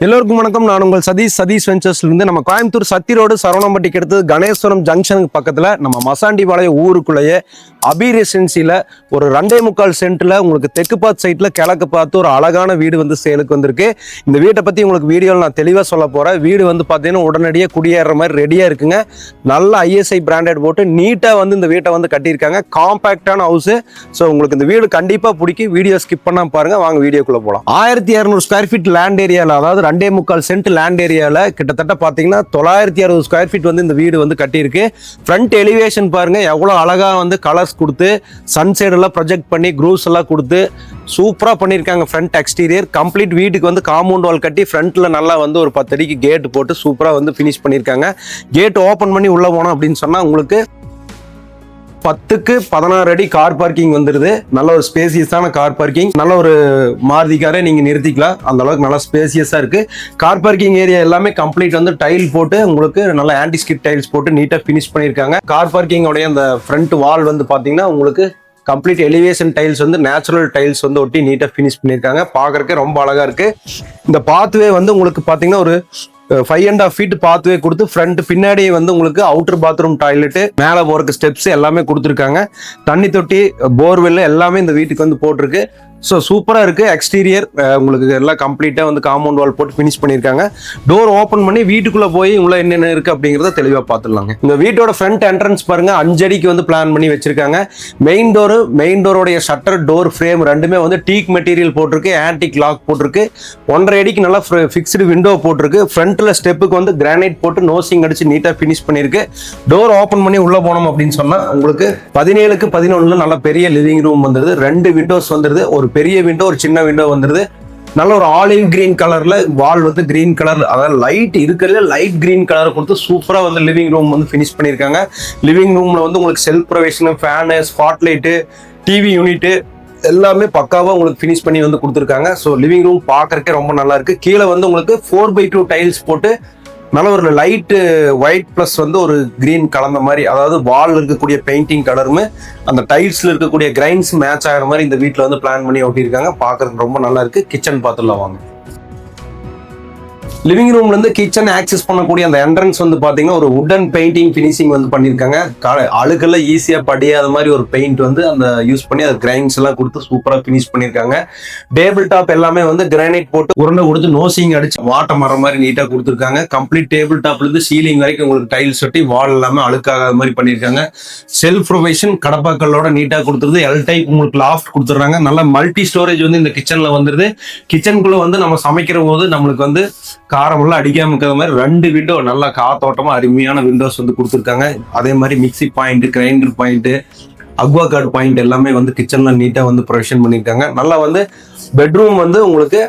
எல்லோருக்கும் வணக்கம். நான் உங்கள் சதீஷ் வெஞ்சர்ஸ்ல இருந்து நம்ம கோயம்புத்தூர் சத்தி ரோடு சரவணம்பட்டிக்கு அடுத்து கணேஸ்வரம் ஜங்ஷனுக்கு பக்கத்துல நம்ம மசாண்டிபாளையம் ஊருக்குள்ளேயே அபி ரெசிடென்சில ஒரு 2.25 சென்ட்ல உங்களுக்கு தெற்கு பார்த்து சைட்ல கிழக்கு பார்த்து ஒரு அழகான வீடு வந்து சேலுக்கு வந்திருக்கு. இந்த வீட்டை பத்தி உங்களுக்கு வீடியோவில் நான் தெளிவா சொல்ல போறேன். வீடு வந்து பாத்தீங்கன்னா உடனடியாக குடியேற மாதிரி ரெடியா இருக்குங்க. நல்ல ISI பிராண்டட் போட்டு நீட்டா வந்து இந்த வீட்டை வந்து கட்டியிருக்காங்க. காம்பாக்டான ஹவுஸ். ஸோ உங்களுக்கு இந்த வீடு கண்டிப்பா பிடிக்கும். வீடியோ ஸ்கிப் பண்ணாம பாருங்க. வாங்க வீடியோக்குள்ள போகலாம். 1200 ஸ்கொயர் ஃபீட் லேண்ட் ஏரியாவில், அதாவது 2.25 சென்ட் லேண்ட் ஏரியாவில் கிட்டத்தட்ட பார்த்தீங்கன்னா 960 ஸ்கொயர் ஃபீட் வந்து இந்த வீடு வந்து கட்டியிருக்கு. ஃப்ரண்ட் எலிவேஷன் பாருங்க எவ்வளோ அழகா வந்து கலர்ஸ் கொடுத்து சன்சைட் எல்லாம் ப்ரொஜெக்ட் பண்ணி க்ரூஸ் எல்லாம் கொடுத்து சூப்பராக பண்ணியிருக்காங்க. ஃப்ரண்ட் எக்ஸ்டீரியர் கம்ப்ளீட் வீட்டுக்கு வந்து காம்பவுண்ட் வால் கட்டி ஃப்ரண்ட்ல நல்லா வந்து ஒரு 10 அடிக்கு கேட் போட்டு சூப்பராக வந்து ஃபினிஷ் பண்ணியிருக்காங்க. கேட் ஓப்பன் பண்ணி உள்ள போனோம் அப்படின்னு சொன்னா உங்களுக்கு 10க்கு 16 அடி கார் பார்க்கிங் வந்துருது. நல்ல ஒரு ஸ்பேசியஸான கார் பார்க்கிங். நல்ல ஒரு மாருதி காரை நீங்க நிறுத்திக்கலாம். அந்த அளவுக்கு நல்லா ஸ்பேசியஸா இருக்கு. கார் பார்க்கிங் ஏரியா எல்லாமே கம்ப்ளீட் வந்து டைல் போட்டு உங்களுக்கு நல்ல ஆன்டி ஸ்கிட் டைல்ஸ் போட்டு நீட்டா ஃபினிஷ் பண்ணியிருக்காங்க. கார் பார்க்கிங் உடைய அந்த ஃப்ரண்ட் வால் வந்து பாத்தீங்கன்னா உங்களுக்கு கம்ப்ளீட் எலிவேஷன் டைல்ஸ் வந்து நேச்சுரல் டைல்ஸ் வந்து ஒட்டி நீட்டா ஃபினிஷ் பண்ணியிருக்காங்க. பாக்குறதுக்கு ரொம்ப அழகா இருக்கு. இந்த பாத்வே வந்து உங்களுக்கு பாத்தீங்கன்னா ஒரு 5.5 feet பாத்வே கொடுத்து ஃப்ரண்ட் பின்னாடி வந்து உங்களுக்கு அவுட்டர் பாத்ரூம் டாய்லெட், மேலே போறதுக்கு ஸ்டெப்ஸ் எல்லாமே கொடுத்துருக்காங்க. தண்ணி தொட்டி, போர்வெல் எல்லாமே இந்த வீட்டுக்கு வந்து போட்டிருக்கு. ஸோ சூப்பராக இருக்கு. எக்ஸ்டீரியர் உங்களுக்கு எல்லாம் கம்ப்ளீட்டாக வந்து காம்பவுண்ட் வால் போட்டு ஃபினிஷ் பண்ணியிருக்காங்க. டோர் ஓப்பன் பண்ணி வீட்டுக்குள்ளே போய் உள்ள என்னென்ன இருக்கு அப்படிங்கிறத தெளிவாக பார்த்துடலாங்க. இந்த வீட்டோட ஃப்ரண்ட் என்ட்ரன்ஸ் பாருங்க 5 அடிக்கு வந்து பிளான் பண்ணி வச்சிருக்காங்க. மெயின் டோரோடைய ஷட்டர், டோர் ஃப்ரேம் ரெண்டுமே வந்து டீக் மெட்டீரியல் போட்டிருக்கு. ஆன்டிக் லாக் போட்டிருக்கு. 1.5 அடிக்கு நல்லா ஃபிக்ஸ்டு விண்டோ போட்டிருக்கு. ஃப்ரண்ட்ல ஸ்டெப்புக்கு வந்து கிரானைட் போட்டு நோசிங் அடிச்சு நீட்டாக ஃபினிஷ் பண்ணியிருக்கு. டோர் ஓப்பன் பண்ணி உள்ள போனோம் அப்படின்னு சொன்னா உங்களுக்கு 17க்கு 11 நல்ல பெரிய லிவிங் ரூம் வந்துருது. 2 விண்டோஸ் வந்துருது. ஒரு பெரிய விண்டோ, ஒரு சின்ன விண்டோ வந்துருது. நல்ல ஒரு ஆலிவ் கிரீன் கலர்ல வால் வந்து கிரீன் கலர், அதாவது லைட் இருக்கிறதுல லைட் கிரீன் கலர் கொடுத்து சூப்பரா வந்து லிவிங் ரூம் வந்து ஃபினிஷ் பண்ணியிருக்காங்க. லிவிங் ரூம்ல வந்து உங்களுக்கு self provision, fan, spot light, TV unit எல்லாமே பக்காவா உங்களுக்கு ஃபினிஷ் பண்ணி வந்து கொடுத்துருக்காங்க. ஸோ லிவிங் ரூம் பார்க்கறதுக்கே ரொம்ப நல்லா இருக்கு. கீழே வந்து உங்களுக்கு 4x2 டைல்ஸ் போட்டு நல்ல ஒரு லைட்டு ஒயிட் பிளஸ் வந்து ஒரு கிரீன் கலந்த மாதிரி, அதாவது வால் இருக்கக்கூடிய பெயிண்டிங் கலருமே அந்த டைல்ஸ்ல இருக்கக்கூடிய கிரைன்ஸ் மேட்ச் ஆகிற மாதிரி இந்த வீட்டில் வந்து பிளான் பண்ணி ஒட்டியிருக்காங்க. பார்க்கறதுக்கு ரொம்ப நல்லா இருக்கு. கிச்சன் பார்த்துலாம் வாங்க. லிவிங் ரூம்ல இருந்து கிச்சன் ஆக்சஸ் பண்ணக்கூடிய அந்த என்ட்ரன்ஸ் வந்து பாத்தீங்கன்னா ஒரு வுடன் பெயிண்டிங் ஃபினிஷிங் வந்து பண்ணியிருக்காங்க. அழுக்கெல்லாம் ஈஸியா படியாத மாதிரி ஒரு பெயிண்ட் வந்து அந்த யூஸ் பண்ணி அது கிரைன்ஸ் எல்லாம் கொடுத்து சூப்பரா ஃபினிஷ் பண்ணியிருக்காங்க. டேபிள் டாப் எல்லாமே வந்து கிரானைட் போட்டு உருண்டை கொடுத்து நோசிங் அடிச்சு வாட்டை மரம் மாதிரி நீட்டா கொடுத்துருக்காங்க. கம்ப்ளீட் டேபிள் டாப்ல இருந்து சீலிங் வரைக்கும் உங்களுக்கு டைல்ஸ் ஒட்டி வால் எல்லாமே அழுக்காகாத மாதிரி பண்ணியிருக்காங்க. செல்ஃப் ப்ரொவிஷன் கடப்பாக்களோட நீட்டா கொடுத்துருது. எல் டைப் உங்களுக்கு லாஃப்ட் கொடுத்துறாங்க. நல்ல மல்டி ஸ்டோரேஜ் வந்து இந்த கிச்சன்ல வந்துருது. கிச்சனுக்குள்ள வந்து நம்ம சமைக்கிற போது நம்மளுக்கு வந்து காரமெல்லாம் அடிக்காம இருக்கிற மாதிரி 2 விண்டோ நல்லா காத்தோட்டமா அருமையான விண்டோஸ் வந்து கொடுத்துருக்காங்க. அதே மாதிரி mixie point, grinder point, Aqua card point எல்லாமே வந்து கிச்சன்ல நீட்டா வந்து ப்ரொவிஷன் பண்ணியிருக்காங்க. நல்லா வந்து பெட்ரூம் வந்து உங்களுக்கு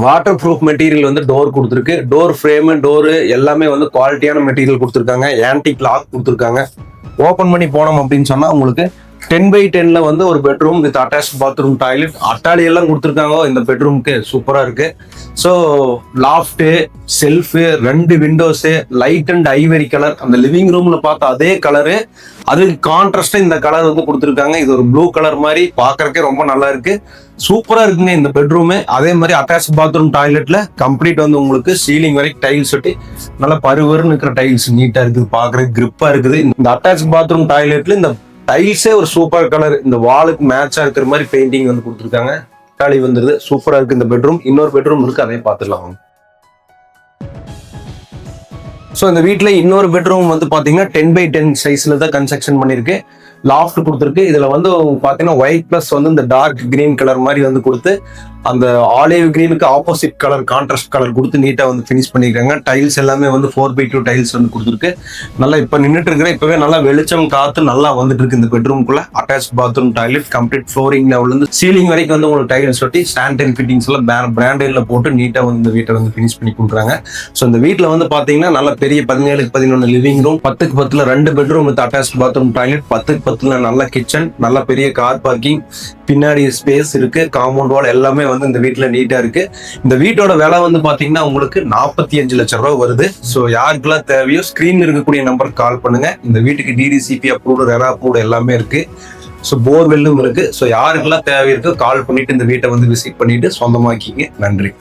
வாட்டர் ப்ரூஃப் மெட்டீரியல் வந்து டோர் கொடுத்துருக்கு. டோர் ஃப்ரேமு, டோரு எல்லாமே வந்து குவாலிட்டியான மெட்டீரியல் கொடுத்துருக்காங்க. ஆன்டிக் லாக் கொடுத்துருக்காங்க. ஓப்பன் பண்ணி போனோம் அப்படின்னு சொன்னா உங்களுக்கு 10x10 வந்து ஒரு bedroom with attach bathroom, toilet, அட்டாளி எல்லாம் கொடுத்துருக்காங்க. இந்த பெட்ரூமுக்கு சூப்பரா இருக்கு. So loft, shelf, 2 windows, light and ivory colour, அந்த லிவிங் ரூம்ல பார்த்த அதே கலரு, அதுக்கு கான்ட்ராஸ்டா இந்த கலர் வந்து கொடுத்துருக்காங்க. இது ஒரு ப்ளூ கலர் மாதிரி பார்க்கறதுக்கே ரொம்ப நல்லா இருக்கு. சூப்பரா இருக்குங்க இந்த பெட்ரூமு. அதே மாதிரி அட்டாச் பாத்ரூம் டாய்லெட்ல கம்ப்ளீட் வந்து உங்களுக்கு சீலிங் வரைக்கும் டைல்ஸ் ஒட்டி நல்லா பருவருன்னு இருக்கிற டைல்ஸ் நீட்டா இருக்குது. பார்க்கறதுக்கு கிரிப்பா இருக்குது. இந்த அட்டாச் பாத்ரூம் டாய்லெட்ல இந்த டைல்ஸே ஒரு சூப்பர் கலர், இந்த வாலுக்கு மேட்சா இருக்கிற மாதிரி பெயிண்டிங் வந்து கொடுத்துருக்காங்க. டாலி வந்துருது. சூப்பரா இருக்கு இந்த பெட்ரூம். இன்னொரு பெட்ரூம் இருக்கு, அதையும் பார்த்துடலாம். ஸோ இந்த வீட்டில் இன்னொரு பெட்ரூம் வந்து பார்த்தீங்கன்னா 10x10 சைஸ்ல தான் கன்ஸ்ட்ரக்ஷன் பண்ணியிருக்கு. லாஃப்ட் கொடுத்துருக்கு. இதுல வந்து பார்த்தீங்கன்னா ஒயிட் பிளஸ் வந்து இந்த டார்க் கிரீன் கலர் மாதிரி வந்து கொடுத்து அந்த ஆலிவ் கிரீனுக்கு ஆப்போசிட் கலர், கான்ட்ராஸ்ட் கலர் கொடுத்து நீட்டா வந்து ஃபினிஷ் பண்ணியிருக்காங்க. டைல்ஸ் எல்லாமே வந்து 4x2 டைல்ஸ் வந்து கொடுத்துருக்கு. நல்லா இப்போ நின்றுட்டு இருக்கிற இப்பவே நல்லா வெளிச்சம் காத்து நல்லா வந்துட்டு இருக்கு இந்த பெட்ரூம்குள்ள. Attach bathroom toilet, complete flooring லெவல்ல இருந்து சீலிங் வரைக்கும் வந்து உங்களுக்கு டைல்ஸ் ஒட்டி ஸ்டாண்ட் அண்ட் ஃபிட்டிங்ஸ் எல்லாம் பிராண்டட்ல போட்டு நீட்டா வந்து இந்த வீட்டை வந்து ஃபினிஷ் பண்ணி கொடுக்குறாங்க. ஸோ இந்த வீட்டில் வந்து பாத்தீங்கன்னா நல்ல பெரிய 17x11 living room, 10x10 2 bedroom with attach bathroom toilet, 10x10 நல்ல கிச்சன், நல்ல பெரிய கார் பார்க்கிங், பின்னாடி ஸ்பேஸ் இருக்கு, காம்பவுண்ட் வால் எல்லாமே வந்து இந்த வீட்டுல நீட்டா இருக்கு. இந்த வீட்டோட விலை வந்து பாத்தீங்கன்னா உங்களுக்கு 45 லட்சம் ரூபாய் வருது. ஸோ யாருக்கெல்லாம் தேவையோ ஸ்கிரீன் இருக்கக்கூடிய நம்பருக்கு கால் பண்ணுங்க. இந்த வீட்டுக்கு DDCP அப்ரூவ்டு, ரெரா அப்ரூவ்டு எல்லாமே இருக்கு. ஸோ போர்வெல்லும் இருக்கு. ஸோ யாருக்கெல்லாம் தேவை இருக்கோ கால் பண்ணிட்டு இந்த வீட்டை வந்து விசிட் பண்ணிட்டு சொந்தமாக்கிங்க. நன்றி.